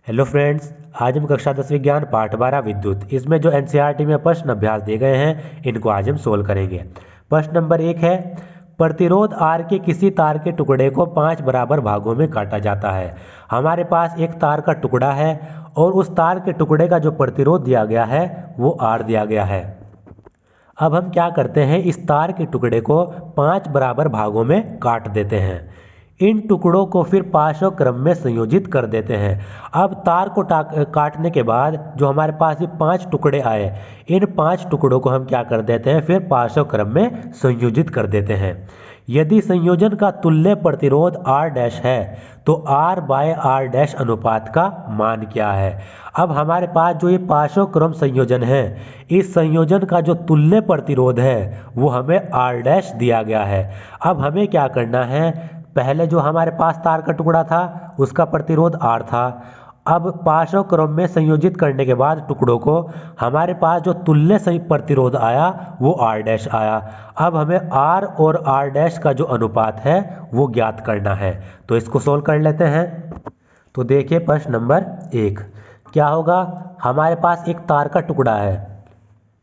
Hello friends, आज हम कक्षा 10 विज्ञान पाठ 12 विद्युत इसमें जो एनसीईआरटी में प्रश्न अभ्यास दिए गए हैं इनको आज हम सोल्व करेंगे। प्रश्न नंबर 1 है, प्रतिरोध आर के किसी तार के टुकड़े को 5 बराबर भागों में काटा जाता है। हमारे पास एक तार का टुकड़ा है और उस तार के टुकड़े का जो प्रतिरोध दिया गया है वो आर दिया गया है। अब हम क्या करते हैं, इस तार के टुकड़े को 5 बराबर भागों में काट देते हैं। इन टुकड़ों को फिर पार्श्व क्रम में संयोजित कर देते हैं। अब तार को काटने के बाद जो हमारे पास ये 5 टुकड़े आए, इन 5 टुकड़ों को हम क्या कर देते हैं, फिर पार्श्व क्रम में संयोजित कर देते हैं। यदि संयोजन का तुल्य प्रतिरोध R डैश है तो R बाय R डैश अनुपात का मान क्या है। अब हमारे पास जो ये पार्श्व क्रम संयोजन है, इस संयोजन का जो तुल्य प्रतिरोध है वो हमें R डैश दिया गया है। अब हमें क्या करना है, पहले जो हमारे पास तार का टुकड़ा था उसका प्रतिरोध R था। अब पार्श्व क्रम में संयोजित करने के बाद टुकड़ों को हमारे पास जो तुल्य प्रतिरोध आया वो R डैश आया। अब हमें R और R डैश का जो अनुपात है वो ज्ञात करना है, तो इसको सोल्व कर लेते हैं। तो देखिए प्रश्न नंबर 1 क्या होगा, हमारे पास एक तार का टुकड़ा है।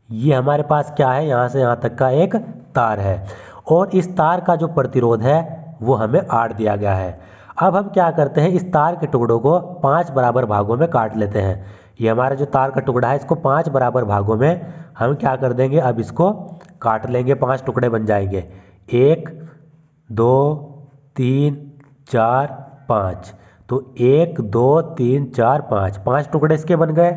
ये हमारे पास क्या है, यहाँ से यहाँ तक का एक तार है और इस तार का जो प्रतिरोध है वो हमें R दिया गया है। अब हम क्या करते हैं, इस तार के टुकड़ों को 5 बराबर भागों में काट लेते हैं। ये हमारा जो तार का टुकड़ा है इसको 5 बराबर भागों में हम क्या कर देंगे, अब इसको काट लेंगे, 5 टुकड़े बन जाएंगे। 1 2 3 4 5, तो 1 2 3 4 5 टुकड़े इसके बन गए।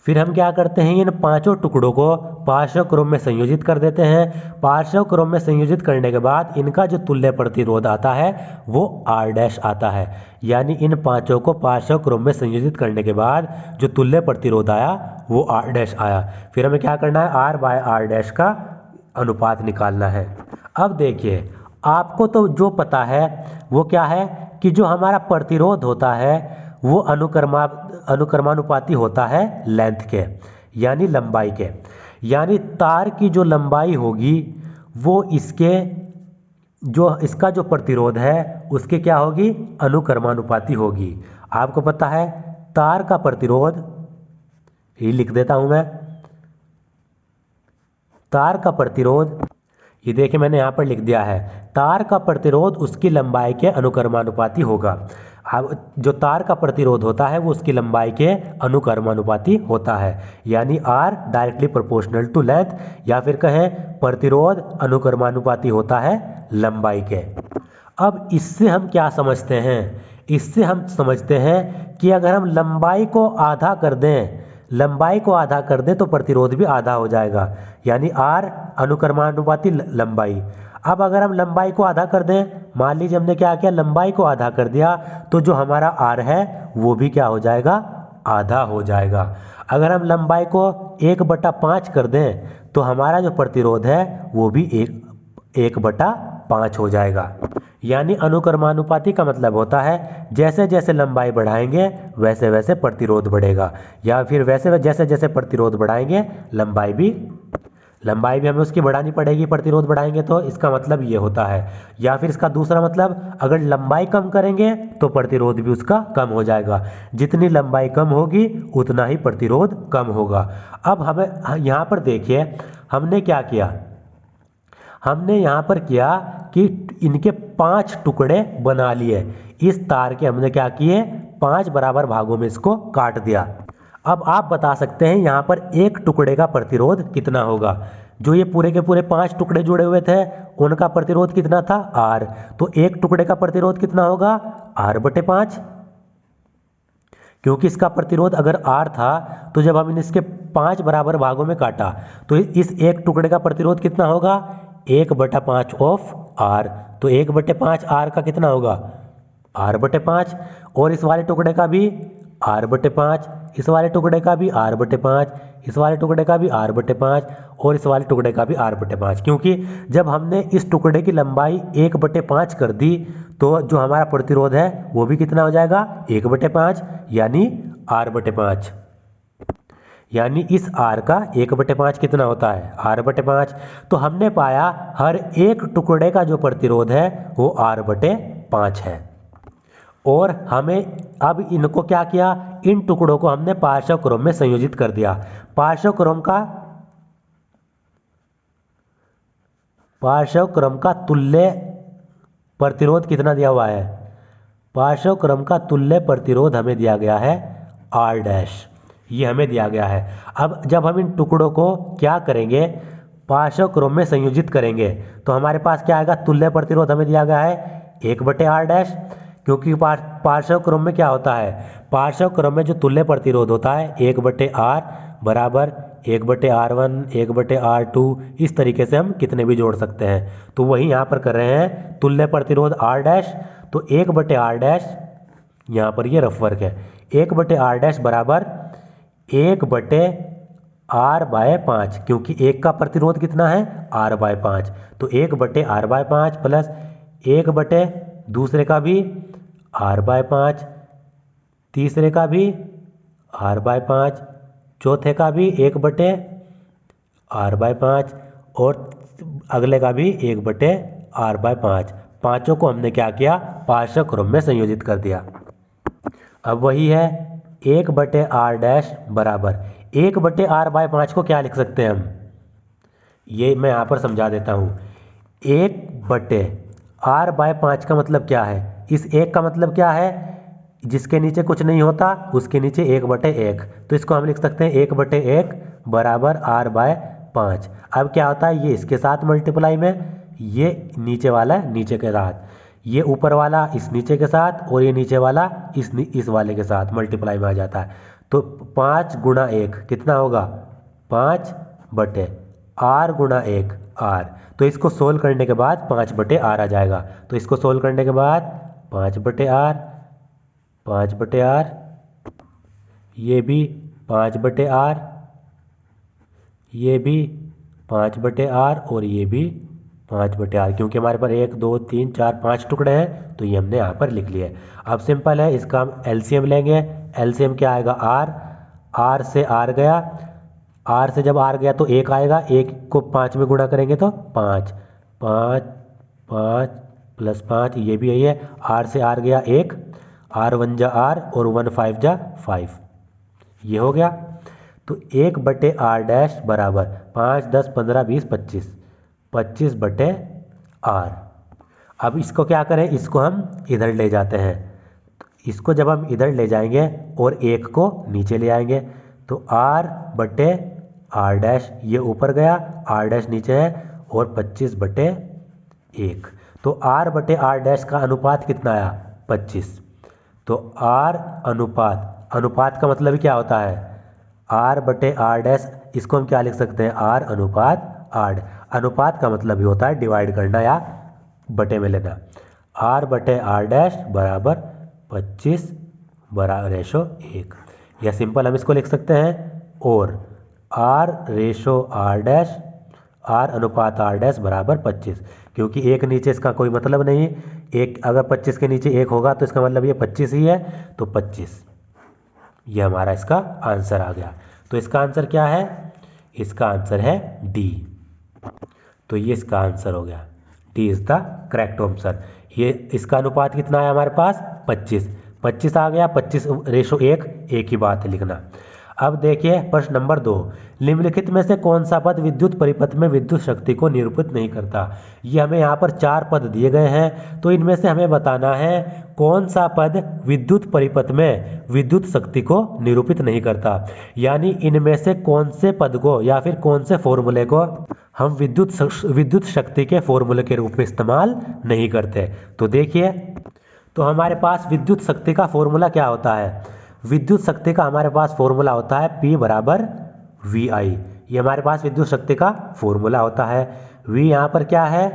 फिर हम क्या करते हैं, इन 5 टुकड़ों को पार्श्व क्रम में संयोजित कर देते हैं। पार्श्व क्रम में संयोजित करने के बाद इनका जो तुल्य प्रतिरोध आता है वो R डैश आता है। यानी इन 5 को पार्श्व क्रम में संयोजित करने के बाद जो तुल्य प्रतिरोध आया वो R डैश आया। फिर हमें क्या करना है, R बाय R डैश का अनुपात निकालना है। अब देखिए, आपको तो जो पता है वो क्या है कि जो हमारा प्रतिरोध होता है वो अनुक्रमानुपाती होता है लेंथ के, यानी लंबाई के। यानी तार की जो लंबाई होगी वो इसका जो प्रतिरोध है उसके क्या होगी, अनुक्रमानुपाती होगी। आपको पता है तार का प्रतिरोध, ये लिख देता हूं मैं, तार का प्रतिरोध, ये देखिए मैंने यहाँ पर लिख दिया है, तार का प्रतिरोध उसकी लंबाई के अनुक्रमानुपाती होगा। अब जो तार का प्रतिरोध होता है वो उसकी लंबाई के अनुक्रमानुपाती होता है, यानी R directly proportional to length, या फिर कहें प्रतिरोध अनुक्रमानुपाती होता है लंबाई के। अब इससे हम क्या समझते हैं, इससे हम समझते हैं कि अगर हम लंबाई को आधा कर दें तो प्रतिरोध भी आधा हो जाएगा, यानी R अनुक्रमानुपाती लंबाई। अब अगर हम लंबाई को आधा कर दें, मान लीजिए हमने क्या किया, लंबाई को आधा कर दिया, तो जो हमारा R है वो भी क्या हो जाएगा, आधा हो जाएगा। अगर हम लंबाई को 1/5 कर दें तो हमारा जो प्रतिरोध है वो भी 1/5 हो जाएगा। यानी अनुक्रमानुपाती का मतलब होता है जैसे जैसे लंबाई बढ़ाएंगे वैसे वैसे प्रतिरोध बढ़ेगा, या फिर वैसे जैसे जैसे प्रतिरोध बढ़ाएंगे लंबाई भी हमें उसकी बढ़ानी पड़ेगी। प्रतिरोध बढ़ाएंगे तो इसका मतलब ये होता है। या फिर इसका दूसरा मतलब, अगर लंबाई कम करेंगे तो प्रतिरोध भी उसका कम हो जाएगा। जितनी लंबाई कम होगी उतना ही प्रतिरोध कम होगा। अब हमें यहाँ पर देखिए हमने क्या किया, हमने यहाँ पर किया कि इनके 5 टुकड़े बना लिए। इस तार के हमने क्या किए, 5 बराबर भागों में इसको काट दिया। अब आप बता सकते हैं यहाँ पर एक टुकड़े का प्रतिरोध कितना होगा। जो ये पूरे के पूरे 5 टुकड़े जुड़े हुए थे उनका प्रतिरोध कितना था, R। तो एक टुकड़े का प्रतिरोध कितना होगा, R/5। क्योंकि इसका प्रतिरोध अगर R था तो जब हम इसके 5 बराबर भागों में काटा तो इस एक टुकड़े का प्रतिरोध कितना होगा, 1/5 ऑफ R। तो 1/5 R का कितना होगा, R/5। और इस वाले टुकड़े का भी R/5, इस वाले टुकड़े का भी R/5, इस वाले टुकड़े का भी R/5 और इस वाले टुकड़े का भी R/5। क्योंकि जब हमने इस टुकड़े की लंबाई 1/5 कर दी तो जो हमारा प्रतिरोध है वो भी कितना हो जाएगा, 1/5, यानी R/5। यानी इस R का 1/5 कितना होता है, R/5। तो हमने पाया हर एक टुकड़े का जो प्रतिरोध है वो R/5 है। और हमें अब इनको क्या किया, इन टुकड़ों को हमने पार्श्व क्रम में संयोजित कर दिया। पार्श्व क्रम का तुल्य प्रतिरोध कितना दिया हुआ है, पार्श्व क्रम का तुल्य प्रतिरोध हमें दिया गया है R डैश, ये हमें दिया गया है। अब जब हम इन टुकड़ों को क्या करेंगे, पार्श्व क्रम में संयोजित करेंगे तो हमारे पास क्या आएगा, तुल्य प्रतिरोध हमें दिया गया है 1/R डैश, क्योंकि पार्श्व क्रम में क्या होता है, पार्श्व क्रम में जो तुल्य प्रतिरोध होता है 1/R बराबर 1/R1 1/R2, इस तरीके से हम कितने भी जोड़ सकते हैं। तो वही यहाँ पर कर रहे हैं, तुल्य प्रतिरोध R डैश, तो 1/R डैश, यहाँ पर ये रफ वर्क है, 1/R डैश बराबर 1/R/5, क्योंकि एक का प्रतिरोध कितना है R/5, तो 1/R/5 प्लस 1 दूसरे का भी R/5, तीसरे का भी R/5, चौथे का भी 1/R/5 और अगले का भी 1/R/5। पांचों को हमने क्या किया, पार्श्व क्रम में संयोजित कर दिया। अब वही है 1/R डैश बराबर 1/R/5 को क्या लिख सकते हैं हम, ये मैं यहाँ पर समझा देता हूँ। 1/R/5 का मतलब क्या है, इस एक का मतलब क्या है, जिसके नीचे कुछ नहीं होता उसके नीचे 1/1, तो इसको हम लिख सकते हैं 1/1 बराबर R/5। अब क्या होता है, ये इसके साथ मल्टीप्लाई में, ये नीचे वाला नीचे के साथ, ये ऊपर वाला इस नीचे के साथ और ये नीचे वाला इस वाले के साथ मल्टीप्लाई में आ जाता है। तो 5 गुणा 1 कितना होगा, 5/R गुणा 1 R, तो इसको सोल्व करने के बाद 5/R आ जाएगा। तो इसको सोल्व करने के बाद 5/R, 5/R, ये भी 5/R, ये भी 5/R और ये भी 5/R, क्योंकि हमारे पास 1 2 3 4 5 टुकड़े हैं, तो ये हमने यहाँ पर लिख लिए। अब सिंपल है, इसका हम एलसीएम लेंगे। एलसीएम क्या आएगा, R से R गया, R से जब R गया तो 1 आएगा, 1 को 5 में गुणा करेंगे तो 5 5 5 प्लस 5, ये भी यही है, R से R गया 1, R1 जा R और 1 5 जा 5, ये हो गया। तो 1/R डैश बराबर 5 10 15 20 25, 25/R। अब इसको क्या करें, इसको हम इधर ले जाते हैं, तो इसको जब हम इधर ले जाएंगे और 1 को नीचे ले आएंगे तो R/R डैश, ये ऊपर गया, R डैश नीचे है और 25/1, तो R/R डैश का अनुपात कितना आया 25। तो R अनुपात का मतलब क्या होता है, R/R डैश, इसको हम क्या लिख सकते हैं, R अनुपात R। अनुपात का मतलब ही होता है डिवाइड करना या बटे में लेना। R/R डैश बराबर 25/1, या सिंपल हम इसको लिख सकते हैं, और R/R डैश, R अनुपात R डैश बराबर 25, क्योंकि एक नीचे इसका कोई मतलब नहीं, एक अगर 25 के नीचे 1 होगा तो इसका मतलब ये 25 ही है, तो 25, ये हमारा इसका आंसर आ गया। तो इसका आंसर क्या है, इसका आंसर है डी। तो ये इसका आंसर हो गया, D is the correct answer. ये इसका अनुपात कितना है हमारे पास 25 आ गया, 25/1, एक ही बात है लिखना। अब देखिए प्रश्न नंबर 2, निम्नलिखित में से कौन सा पद विद्युत परिपथ में विद्युत शक्ति को निरूपित नहीं करता। ये हमें यहाँ पर 4 पद दिए गए हैं, तो इनमें से हमें बताना है कौन सा पद विद्युत परिपथ में विद्युत शक्ति को निरूपित नहीं करता, यानी इनमें से कौन से पद को या फिर कौन से फॉर्मूले को हम विद्युत शक्ति के फॉर्मूले के रूप में इस्तेमाल नहीं करते। तो देखिए, तो हमारे पास विद्युत शक्ति का फॉर्मूला क्या होता है, विद्युत शक्ति का हमारे पास फॉर्मूला होता है P बराबर VI, ये हमारे पास विद्युत शक्ति का फॉर्मूला होता है। V यहाँ पर क्या है,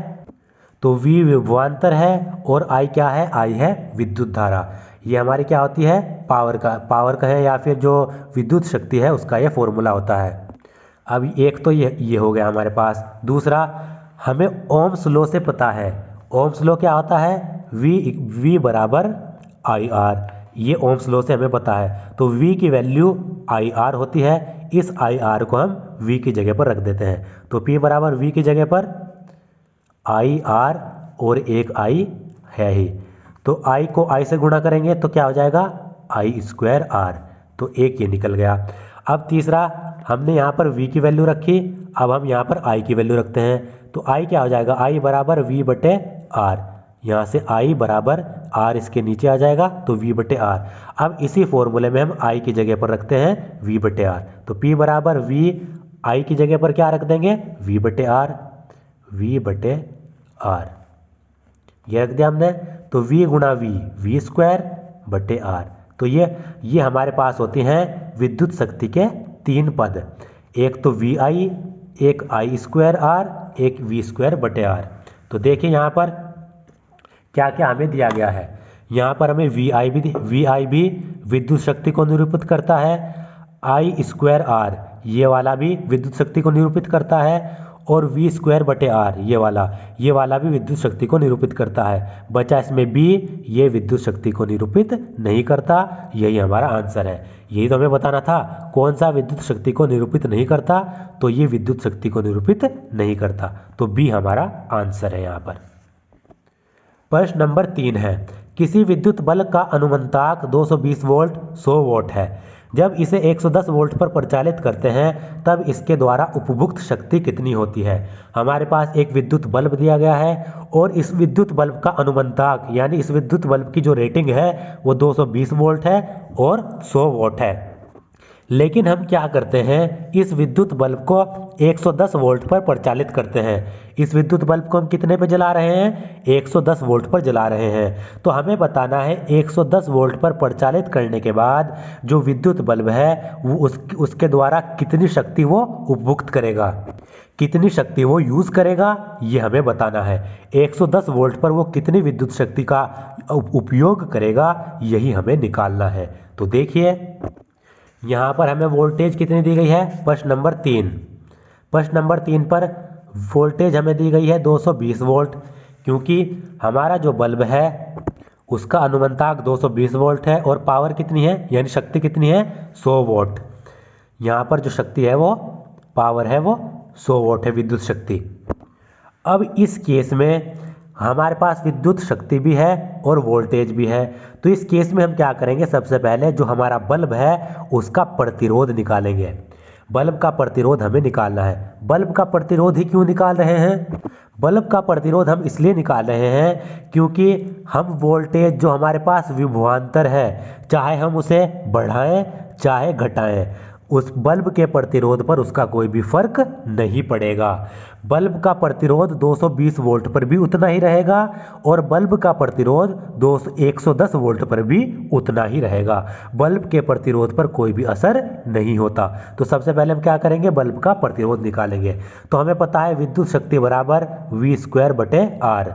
तो V विभवांतर है और I क्या है, I है विद्युत धारा। ये हमारी क्या होती है, पावर का है या फिर जो विद्युत शक्ति है उसका ये फॉर्मूला होता है। अब एक तो ये हो गया हमारे पास। दूसरा, हमें ओम्स लॉ से पता है, ओम्स लॉ क्या होता है, V बराबर IR, ये ओम्स लॉ से हमें पता है। तो V की वैल्यू IR होती है, इस IR को हम V की जगह पर रख देते हैं। तो P बराबर V की जगह पर IR और एक I है ही, तो I को I से गुणा करेंगे तो क्या हो जाएगा आई स्क्वायर आर, तो एक ये निकल गया। अब तीसरा, हमने यहाँ पर v की वैल्यू रखी, अब हम यहाँ पर i की वैल्यू रखते हैं, तो i क्या हो जाएगा, i बराबर v बटे आर, यहाँ से i बराबर r इसके नीचे आ जाएगा, तो v बटे आर। अब इसी फॉर्मूले में हम i की जगह पर रखते हैं v बटे आर, तो p बराबर v, i की जगह पर क्या रख देंगे, v बटे आर, v बटे आर, ये रख दिया हमने। तो v गुणा v स्क्वायर बटे आर, तो ये हमारे पास होती हैं विद्युत शक्ति के तीन पद, एक तो वी आई, एक आई स्क्वायर आर, एक वी स्क्वायर बटे आर। तो देखिए यहाँ पर क्या क्या हमें दिया गया है, यहाँ पर हमें वी आई भी विद्युत शक्ति को निरूपित करता है, आई स्क्वायर आर ये वाला भी विद्युत शक्ति को निरूपित करता है, और वी स्क्वायर बटे आर ये वाला भी विद्युत शक्ति को निरूपित करता है। बचा इसमें बी, ये विद्युत शक्ति को निरूपित नहीं करता, यही हमारा आंसर है। यही तो हमें बताना था, कौन सा विद्युत शक्ति को निरूपित नहीं करता, तो ये विद्युत शक्ति को निरूपित नहीं करता, तो बी हमारा आंसर है यहाँ पर। प्रश्न नंबर 3 है, किसी विद्युत बल्ब का अनुमंताक 220 वोल्ट 100 वोल्ट है। जब इसे 110 वोल्ट पर प्रचालित करते हैं तब इसके द्वारा उपभुक्त शक्ति कितनी होती है। हमारे पास एक विद्युत बल्ब दिया गया है और इस विद्युत बल्ब का अनुमंताक यानी इस विद्युत बल्ब की जो रेटिंग है वो 220 वोल्ट है और 100 वोल्ट है। लेकिन हम क्या करते हैं, इस विद्युत बल्ब को 110 वोल्ट पर प्रचालित करते हैं। इस विद्युत बल्ब को हम कितने पे जला रहे हैं, 110 वोल्ट पर जला रहे हैं। तो हमें बताना है 110 वोल्ट पर प्रचालित करने के बाद जो विद्युत बल्ब है वो उसके द्वारा कितनी शक्ति वो उपभुक्त करेगा, कितनी शक्ति वो यूज करेगा, ये हमें बताना है। 110 वोल्ट पर वो कितनी विद्युत शक्ति का उपयोग करेगा, यही हमें निकालना है। तो देखिए यहाँ पर हमें वोल्टेज कितनी दी गई है, प्रश्न नंबर 3। प्रश्न नंबर 3 पर वोल्टेज हमें दी गई है 220 वोल्ट, क्योंकि हमारा जो बल्ब है उसका अनुमंताक 220 वोल्ट है और पावर कितनी है यानी शक्ति कितनी है, 100 वोल्ट। यहाँ पर जो शक्ति है वो पावर है वो 100 वोल्ट है, विद्युत शक्ति। अब इस केस में हमारे पास विद्युत शक्ति भी है और वोल्टेज भी है, तो इस केस में हम क्या करेंगे, सबसे पहले जो हमारा बल्ब है उसका प्रतिरोध निकालेंगे। बल्ब का प्रतिरोध हमें निकालना है। बल्ब का प्रतिरोध ही क्यों निकाल रहे हैं, बल्ब का प्रतिरोध हम इसलिए निकाल रहे हैं क्योंकि हम वोल्टेज जो हमारे पास विभवांतर है, चाहे हम उसे बढ़ाएं चाहे घटाएं, उस बल्ब के प्रतिरोध पर उसका कोई भी फर्क नहीं पड़ेगा। बल्ब का प्रतिरोध 220 वोल्ट पर भी उतना ही रहेगा और बल्ब का प्रतिरोध 110 वोल्ट पर भी उतना ही रहेगा। बल्ब के प्रतिरोध पर कोई भी असर नहीं होता। तो सबसे पहले हम क्या करेंगे, बल्ब का प्रतिरोध निकालेंगे। तो हमें पता है विद्युत शक्ति बराबर वी स्क्वायर बटे आर,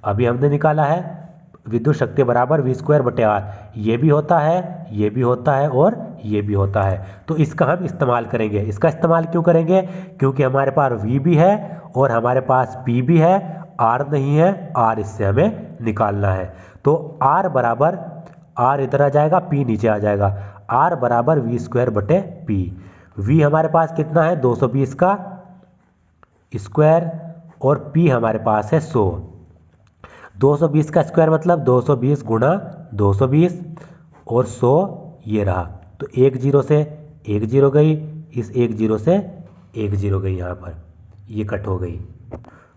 अभी हमने निकाला है विद्युत शक्ति बराबर वी स्क्वायर बटे आर। ये भी होता है, ये भी होता है और ये भी होता है, तो इसका हम इस्तेमाल करेंगे। इसका इस्तेमाल क्यों करेंगे, क्योंकि हमारे पास V भी है और हमारे पास P भी है, R नहीं है, R इससे हमें निकालना है। तो R बराबर, R इधर आ जाएगा, P नीचे आ जाएगा, R बराबर वी स्क्वायर बटे P। V हमारे पास कितना है 220 का स्क्वायर और P हमारे पास है 100। 220 का स्क्वायर मतलब 220 गुणा 220 और 100 ये रहा, तो एक जीरो से एक जीरो गई, इस एक जीरो से एक जीरो गई, यहाँ पर ये कट हो गई।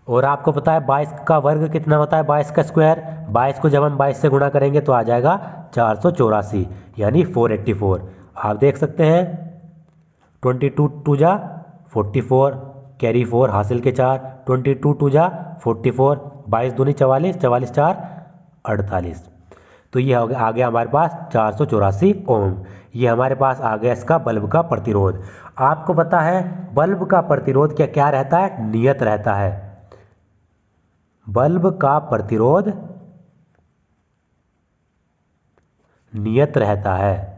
और आपको पता है 22 का वर्ग कितना होता है, 22 का स्क्वायर, 22 को जब हम 22 से गुणा करेंगे तो आ जाएगा 484 यानी 484। आप देख सकते हैं 22 टू जा 44, कैरी 4 हासिल के 4, 22 टू जा 44, 22 दूनी 44, 44 4 48। तो ये आ गया हमारे पास 484 ओम। ये हमारे पास आ गया इसका बल्ब का प्रतिरोध। आपको पता है बल्ब का प्रतिरोध क्या क्या रहता है, नियत रहता है। बल्ब का प्रतिरोध नियत रहता है।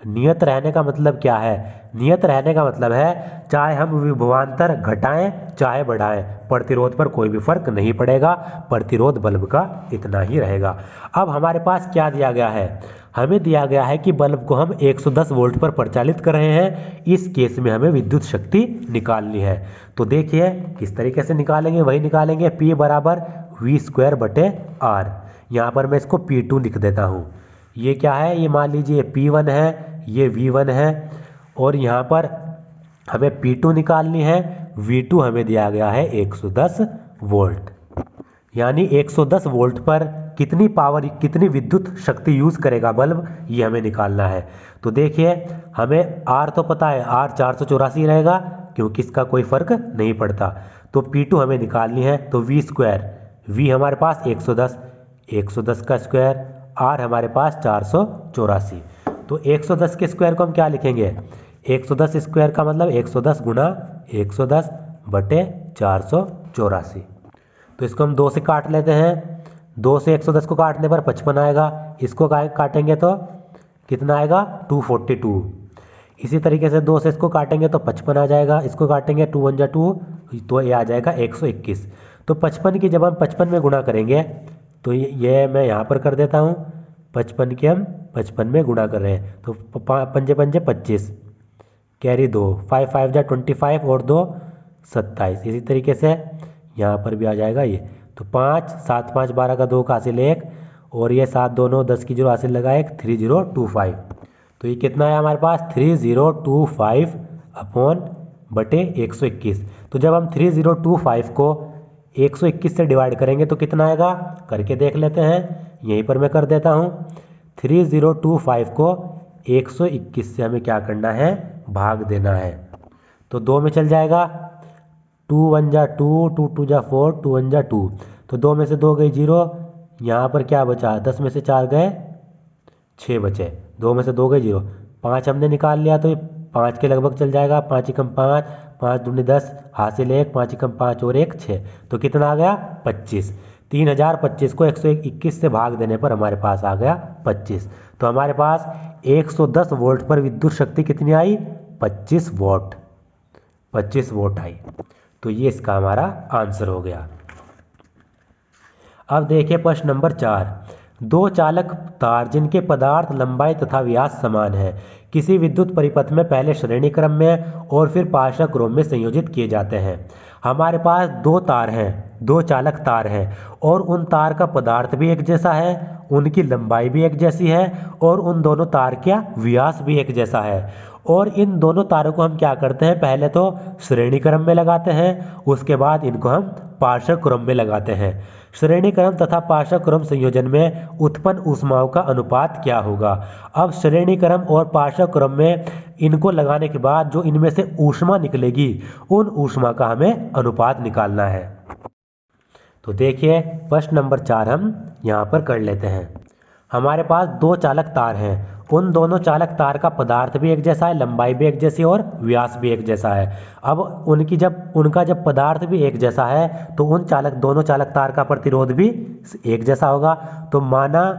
नियत रहने का मतलब क्या है, नियत रहने का मतलब है चाहे हम विभवांतर घटाएं चाहे बढ़ाएं, प्रतिरोध पर कोई भी फर्क नहीं पड़ेगा, प्रतिरोध बल्ब का इतना ही रहेगा। अब हमारे पास क्या दिया गया है, हमें दिया गया है कि बल्ब को हम 110 वोल्ट पर प्रचालित कर रहे हैं। इस केस में हमें विद्युत शक्ति निकालनी है। तो देखिए किस तरीके से निकालेंगे, वही निकालेंगे। P बराबर वी स्क्वायर बटे आर, यहाँ पर मैं इसको P2 लिख देता हूँ। ये क्या है, ये मान लीजिए P1 है, ये V1 है, और यहाँ पर हमें P2 निकालनी है। V2 हमें दिया गया है 110 वोल्ट। यानी 110 वोल्ट पर कितनी पावर, कितनी विद्युत शक्ति यूज़ करेगा बल्ब, ये हमें निकालना है। तो देखिए हमें R तो पता है, R 484 रहेगा क्योंकि इसका कोई फर्क नहीं पड़ता। तो P2 हमें निकालनी है, तो V स्क्वायर, V हमारे पास 110, 110 का स्क्वायर, R हमारे पास 484। तो 110 के स्क्वायर को हम क्या लिखेंगे, 110 स्क्वायर का मतलब 110 गुना 110 बटे 484। तो इसको हम 2 से काट लेते हैं। 2 से 110 को काटने पर 55 आएगा। इसको काटेंगे तो कितना आएगा, 242। इसी तरीके से 2 से इसको काटेंगे तो 55 आ जाएगा। इसको काटेंगे 2 1 जा 2, तो ये आ जाएगा 121। तो 55 की जब हम 55 में गुणा करेंगे तो ये मैं यहाँ पर कर देता हूँ। 55 के हम 55 में गुणा कर रहे हैं, तो पंजे पंजे 25, कैरी 2, 5 5 जा 25 और 2 27। इसी तरीके से यहाँ पर भी आ जाएगा ये। तो 5 7 5 12 का 2 का हासिल 1, और ये 7 2 9 10 की 0 हासिल लगा 1, 3025। तो ये कितना है हमारे पास, 3025 अपॉन बटे 121। तो जब हम 3025 को 121 से डिवाइड करेंगे तो कितना आएगा, करके देख लेते हैं। यहीं पर मैं कर देता हूँ। 3025 को 121 से हमें क्या करना है, भाग देना है। तो 2 में चल जाएगा, 2 1 जा 2, 2 2 जा 4, 2 1 जा 2। तो 2 में से 2 गई 0, यहाँ पर क्या बचा, 10 में से 4 गए 6 बचे, 2 में से 2 गए 0। 5 हमने निकाल लिया तो ये 5 के लगभग चल जाएगा। 5 एकम 5, 5 दूनी 10, हासिल 1, 5 एकम 5 और 1 6। तो कितना आ गया, 25। 3025 को 121 से भाग देने पर हमारे पास आ गया 25। तो हमारे पास 110 वोल्ट पर विद्युत शक्ति कितनी आई, 25 वोल्ट, 25 वोल्ट आई। तो ये इसका हमारा आंसर हो गया। अब देखिए प्रश्न नंबर 4। 2 चालक तार जिनके पदार्थ लंबाई तथा व्यास समान है किसी विद्युत परिपथ में पहले श्रेणी क्रम में और फिर पार्श्व क्रम में संयोजित किए जाते हैं। हमारे पास 2 तार हैं, 2 चालक तार हैं, और उन तार का पदार्थ भी एक जैसा है, उनकी लंबाई भी एक जैसी है, और उन दोनों तार का व्यास भी एक जैसा है। और इन दोनों तारों को हम क्या करते हैं, पहले तो श्रेणी क्रम में लगाते हैं, उसके बाद इनको हम पार्श्व क्रम में लगाते हैं। श्रेणी क्रम तथा पार्श्व क्रम संयोजन में उत्पन्न ऊष्माओं का अनुपात क्या होगा। अब श्रेणी क्रम और पार्श्व क्रम में इनको लगाने के बाद जो इनमें से ऊष्मा निकलेगी, उन ऊष्मा का हमें अनुपात निकालना है। तो देखिए प्रश्न नंबर 4 हम यहाँ पर कर लेते हैं। हमारे पास 2 चालक तार हैं, उन दोनों चालक तार का पदार्थ भी एक जैसा है, लंबाई भी एक जैसी और व्यास भी एक जैसा है। अब उनका जब पदार्थ भी एक जैसा है तो दोनों चालक तार का प्रतिरोध भी एक जैसा होगा। तो माना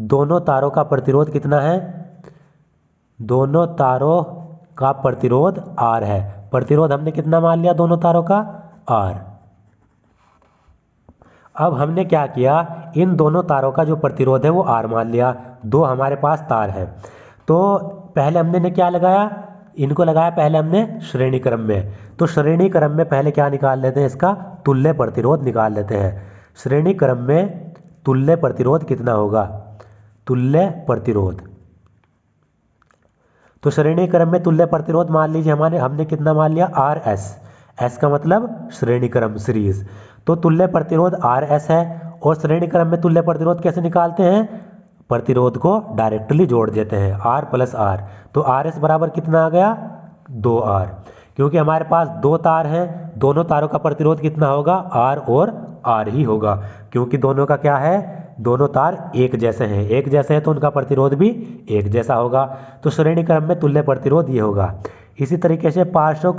दोनों तारों का प्रतिरोध कितना है, दोनों तारों का प्रतिरोध R है। प्रतिरोध हमने कितना मान लिया दोनों तारों का, R। अब हमने क्या किया, इन दोनों तारों का जो प्रतिरोध है वो R मान लिया। 2 हमारे पास तार है, तो पहले हमने क्या लगाया, इनको लगाया पहले हमने श्रेणी क्रम में। तो श्रेणी क्रम में पहले क्या निकाल लेते हैं, इसका तुल्य प्रतिरोध निकाल लेते हैं। श्रेणी क्रम में तुल्य प्रतिरोध कितना होगा, तुल्य प्रतिरोध। तो श्रेणी क्रम में तुल्य प्रतिरोध मान लीजिए हमने कितना मान लिया, RS। S का मतलब श्रेणी क्रम, सीरीज। तो तुल्य प्रतिरोध RS है, और श्रेणी क्रम में तुल्य प्रतिरोध कैसे निकालते हैं, प्रतिरोध को डायरेक्टली जोड़ देते हैं, R प्लस R। तो RS बराबर कितना आ गया, 2R। क्योंकि हमारे पास 2 तार हैं, दोनों तारों का प्रतिरोध कितना होगा, R और R ही होगा, क्योंकि दोनों का क्या है, दोनों तार एक जैसे हैं, एक जैसे हैं तो उनका प्रतिरोध भी एक जैसा होगा। तो श्रेणी क्रम में तुल्य प्रतिरोध ये होगा। इसी तरीके से पार्श्व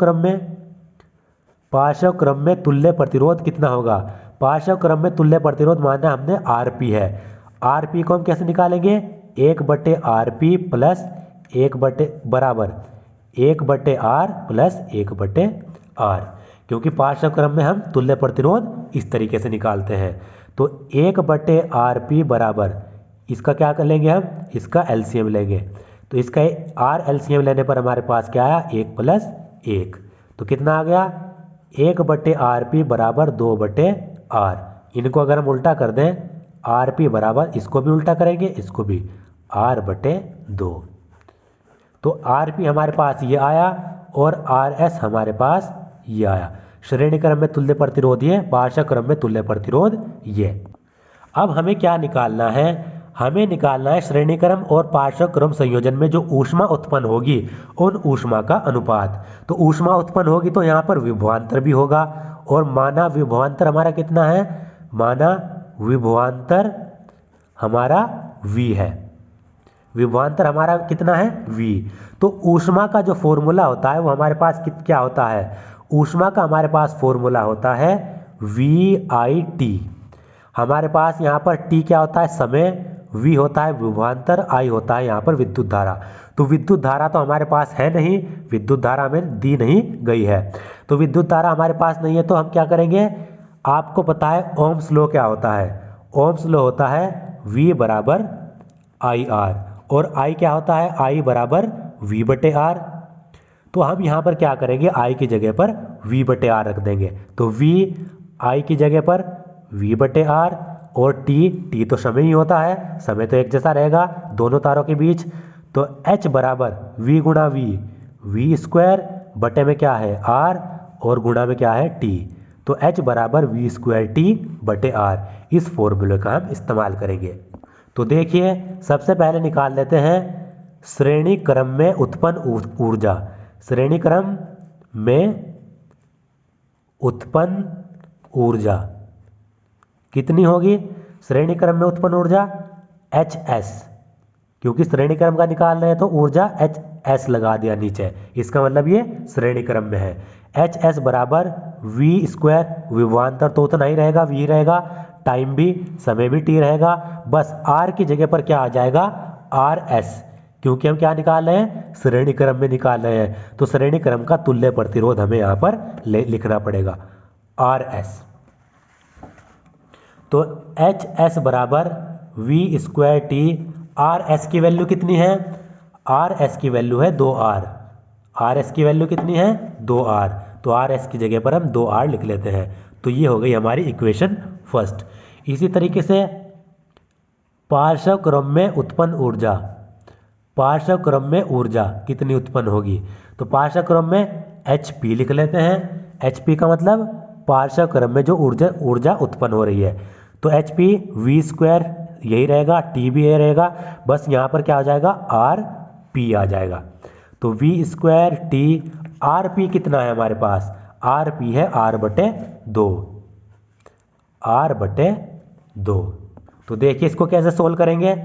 क्रम में तुल्य प्रतिरोध कितना होगा। पार्श्व क्रम में तुल्य प्रतिरोध माना हमने RP है। RP को हम कैसे निकालेंगे, 1/RP plus 1/R plus 1/R। क्योंकि पार्श्व क्रम में हम तुल्य प्रतिरोध इस तरीके से निकालते हैं। तो 1/RP बराबर, इसका क्या कर लेंगे हम, इसका LCM लेंगे। तो इसका R LCM लेने पर हमारे पास क्या आया, 1 प्लस 1। तो कितना आ गया, 1/RP बराबर 2/R। इनको अगर हम उल्टा कर दें, RP बराबर, इसको भी उल्टा करेंगे, इसको भी, R/2। तो RP हमारे पास ये आया और RS हमारे पास ये आया। श्रेणी क्रम में तुल्य प्रतिरोध ये, पार्श्व क्रम में तुल्य प्रतिरोध ये। अब हमें क्या निकालना है? हमें निकालना है श्रेणी क्रम और पार्श्व क्रम संयोजन में जो ऊष्मा उत्पन्न होगी उन ऊष्मा का अनुपात। तो ऊष्मा उत्पन्न होगी तो यहाँ पर विभवांतर भी होगा, और माना विभवांतर हमारा कितना है? माना विभवांतर हमारा V है। विभवांतर हमारा कितना है? V। तो ऊष्मा का जो फॉर्मूला होता है वो हमारे पास क्या होता है? ऊष्मा का हमारे पास फॉर्मूला होता है VIT। हमारे पास यहाँ पर T क्या होता है? समय, V होता है विभवांतर, I होता है यहाँ पर विद्युत धारा। तो विद्युत धारा तो हमारे पास है नहीं, विद्युत धारा हमें दी नहीं गई है। तो विद्युत धारा हमारे पास नहीं है तो हम क्या करेंगे? आपको पता है ओम्स लॉ क्या होता है? ओम्स लॉ होता है V बराबर IR, और I क्या होता है? I बराबर V/R। तो हम यहाँ पर क्या करेंगे? I की जगह पर V/R रख देंगे। तो V I की जगह पर V/R, और T तो समय ही होता है, समय तो एक जैसा रहेगा दोनों तारों के बीच। तो H बराबर V गुणा V स्क्वायर बटे में क्या है? R, और गुणा में क्या है? T। तो H बराबर V²T/R। इस फॉर्मूले का हम इस्तेमाल करेंगे। तो देखिए सबसे पहले निकाल लेते हैं श्रेणी क्रम में उत्पन्न ऊर्जा। श्रेणी क्रम में उत्पन्न ऊर्जा कितनी होगी? श्रेणी क्रम में उत्पन्न ऊर्जा HS, क्योंकि श्रेणी क्रम का निकालना है तो ऊर्जा HS लगा दिया नीचे, इसका मतलब ये श्रेणी क्रम में है। HS बराबर V², विभवांतर तो उतना ही रहेगा, V रहेगा, टाइम भी, समय भी T रहेगा। बस R की जगह पर क्या आ जाएगा? RS, क्योंकि हम क्या निकाल रहे हैं? श्रेणी क्रम में निकाल रहे हैं। तो श्रेणी क्रम का तुल्य प्रतिरोध हमें यहाँ पर लिखना पड़ेगा RS। तो HS बराबर V²T। RS की वैल्यू कितनी है? RS की वैल्यू है 2R। RS की वैल्यू कितनी है? 2R। तो RS की जगह पर हम 2R लिख लेते हैं। तो ये हो गई हमारी इक्वेशन फर्स्ट। इसी तरीके से पार्श्व क्रम में उत्पन्न ऊर्जा, पार्श्व क्रम में ऊर्जा कितनी उत्पन्न होगी? तो पार्श्व क्रम में HP लिख लेते हैं। HP का मतलब पार्श्व क्रम में जो ऊर्जा उत्पन्न हो रही है। तो HP V² यही रहेगा, T भी यही रहेगा, बस यहाँ पर क्या आ जाएगा? RP आ जाएगा। तो V²T। RP कितना है हमारे पास? RP है R/2। R/2। तो देखिए इसको कैसे सोल्व करेंगे?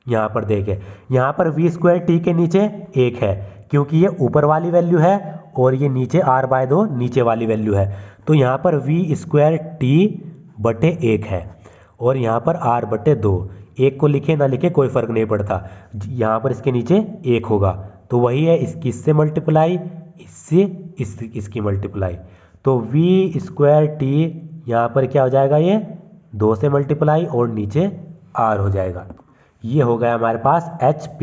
यहाँ पर देखिए, यहाँ पर V²T के नीचे 1 है, क्योंकि ये ऊपर वाली वैल्यू है और ये नीचे R/2 नीचे वाली वैल्यू है। तो यहाँ पर V²T/1 है, और यहाँ पर R/2। 1 को लिखे ना लिखे कोई फर्क नहीं पड़ता, यहाँ पर इसके नीचे 1 होगा तो वही है, इससे मल्टीप्लाई, इससे इसकी मल्टीप्लाई। तो V²T यहाँ पर क्या हो जाएगा? ये 2 से मल्टीप्लाई और नीचे R हो जाएगा। ये हो गया हमारे पास HP।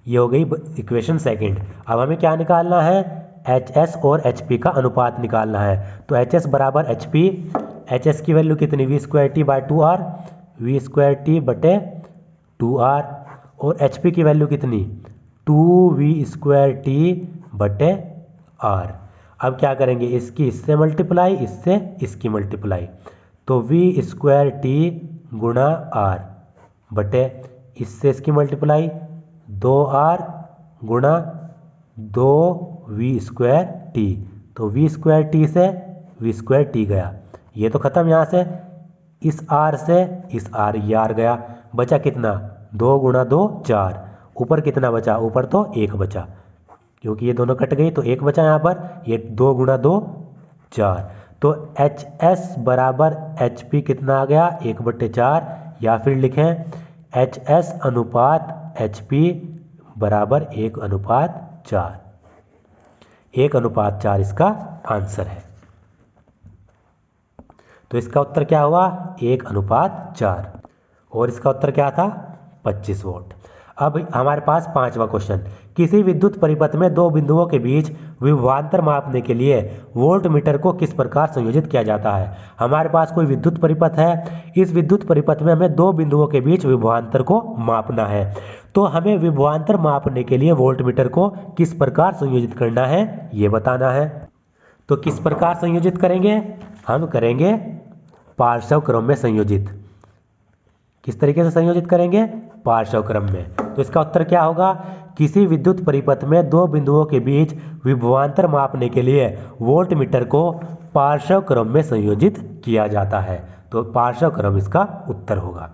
ये हो गई इक्वेशन सेकंड। अब हमें क्या निकालना है? HS और HP का अनुपात निकालना है। तो HS बराबर HP। HS की वैल्यू कितनी? V²T/2R, V²T/2R, और HP की वैल्यू कितनी? 2V²T/R। अब क्या करेंगे? इसकी इससे मल्टीप्लाई, इससे इसकी मल्टीप्लाई। तो V²T गुणा R बटे इससे इसकी मल्टीप्लाई 2R गुणा 2V²T। तो V²T से V²T गया, ये तो खत्म यहाँ से, इस R से इस R, ये R गया, बचा कितना? 2 गुणा 2 4। ऊपर कितना बचा? ऊपर तो 1 बचा, क्योंकि ये दोनों कट गई तो 1 बचा यहाँ पर। ये 2 गुणा 2 4। तो HS बराबर HP कितना आ गया? 1/4, या फिर लिखें HS अनुपात HP बराबर 1/4। 1/4 इसका आंसर है। तो इसका उत्तर क्या हुआ? 1/4। और इसका उत्तर क्या था? 25 वोल्ट। अब हमारे पास पांचवा क्वेश्चन, किसी विद्युत परिपथ में दो बिंदुओं के बीच विभवांतर मापने के लिए वोल्ट मीटर को किस प्रकार संयोजित किया जाता है। हमारे पास कोई विद्युत परिपथ है, इस विद्युत परिपथ में हमें दो बिंदुओं के बीच विभवांतर को मापना है, तो हमें विभवांतर मापने के लिए वोल्ट मीटर को किस प्रकार संयोजित करना है ये बताना है। तो किस प्रकार संयोजित करेंगे, हम करेंगे पार्श्व क्रम में संयोजित। किस तरीके से संयोजित करेंगे, पार्श्व क्रम में। तो इसका उत्तर क्या होगा, किसी विद्युत परिपथ में दो बिंदुओं के बीच विभवांतर मापने के लिए वोल्ट मीटर को पार्श्व क्रम में संयोजित किया जाता है। तो पार्श्व क्रम इसका उत्तर होगा।